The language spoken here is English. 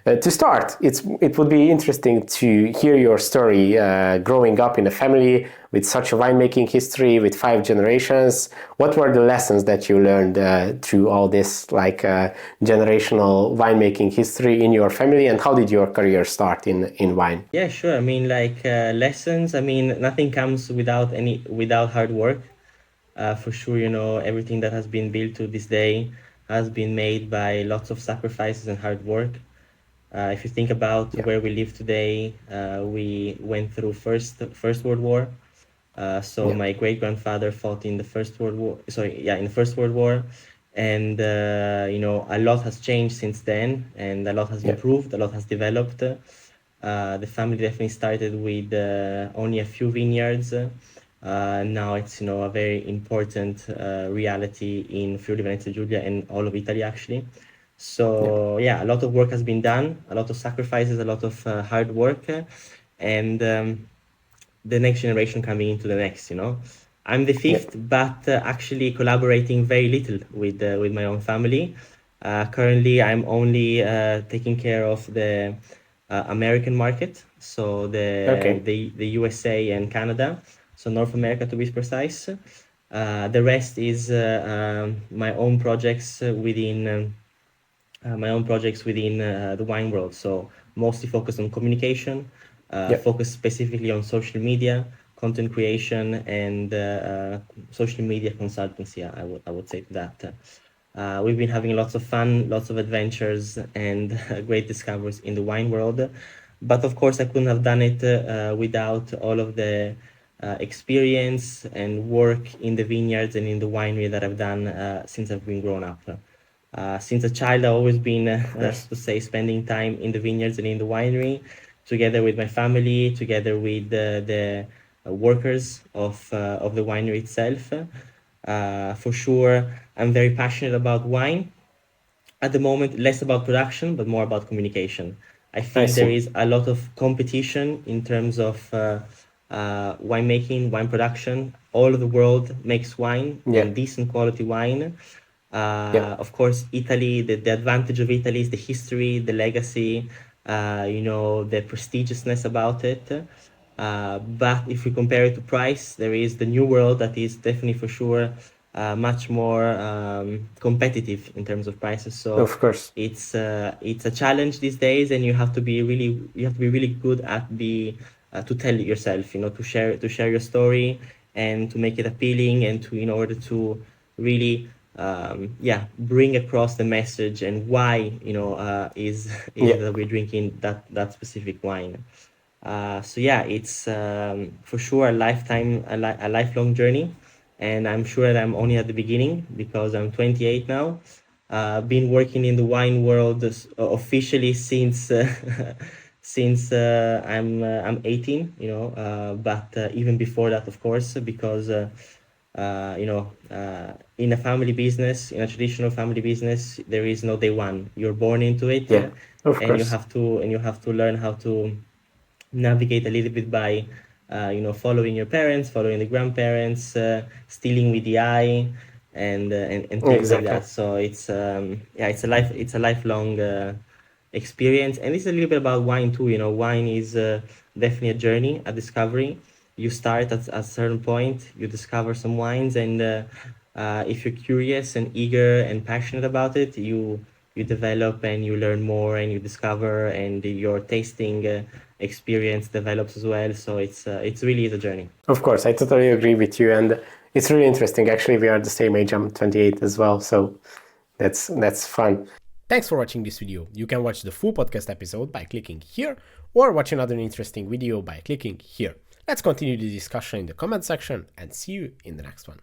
To start, it would be interesting to hear your story growing up in a family with such a winemaking history, with 5 generations. What were the lessons that you learned through all this generational winemaking history in your family, and how did your career start in wine? Yeah, sure. I mean, lessons. I mean, nothing comes without hard work. For sure, everything that has been built to this day has been made by lots of sacrifices and hard work. If you think about Yeah, where we live today, we went through First World War. So yeah, my great grandfather fought in the First World War. Sorry, yeah, in the First World War, and a lot has changed since then, and a lot has yeah, improved, a lot has developed. The family definitely started with only a few vineyards. Now it's a very important reality in Friuli Venezia Giulia and all of Italy actually. yeah. So yeah, a lot of work has been done, a lot of sacrifices, a lot of hard work, and the next generation coming into the next. I'm the Yeah. fifth, but actually collaborating very little with my own family. Currently, I'm only taking care of the American market, so the, Okay. the the USA and Canada, so North America to be precise. The rest is my own projects within the wine world. So mostly focused on communication, Yeah. focused specifically on social media, content creation, and social media consultancy. I would say that. We've been having lots of fun, lots of adventures, and great discoveries in the wine world. But of course, I couldn't have done it without all of the experience and work in the vineyards and in the winery that I've done since I've been grown up. Since a child, I've always been, Of course. to say, spending time in the vineyards and in the winery, together with my family, together with the workers of the winery itself. For sure, I'm very passionate about wine. At the moment, less about production, but more about communication. I I feel there see. is a lot of competition in terms of winemaking, wine production. All of the world makes wine Yeah. and decent quality wine. Yeah. Of course, Italy, the advantage of Italy is the history, the legacy, the prestigiousness about it. But if we compare it to price, there is the new world that is definitely for sure much more competitive in terms of prices. So Of course. it's a challenge these days, and you have to be really good at to tell it yourself. To share your story and to make it appealing, and to in order to really bring across the message and why is Yeah. that we're drinking that specific wine. So yeah, it's for sure a lifelong journey, and I'm sure that I'm only at the beginning because I'm 28 now. Been working in the wine world officially since I'm 18. But even before that, of course, because in a family business, in a traditional family business, there is no day one. You're born into it, Yeah. Of and you course. have to learn how to navigate a little bit by following your parents, following the grandparents, stealing with the eye, and things like Exactly. that. So it's a lifelong experience, and it's a little bit about wine too. Wine is definitely a journey, a discovery. You start at a certain point, you discover some wines, and if you're curious and eager and passionate about it, you develop and you learn more and you discover, and your tasting experience develops as well. So it's really is a journey. Of course, I totally agree with you, and it's really interesting. Actually, we are the same age. I'm 28 as well, so that's fun. Thanks for watching this video. You can watch the full podcast episode by clicking here, or watch another interesting video by clicking here. Let's continue the discussion in the comment section, and see you in the next one.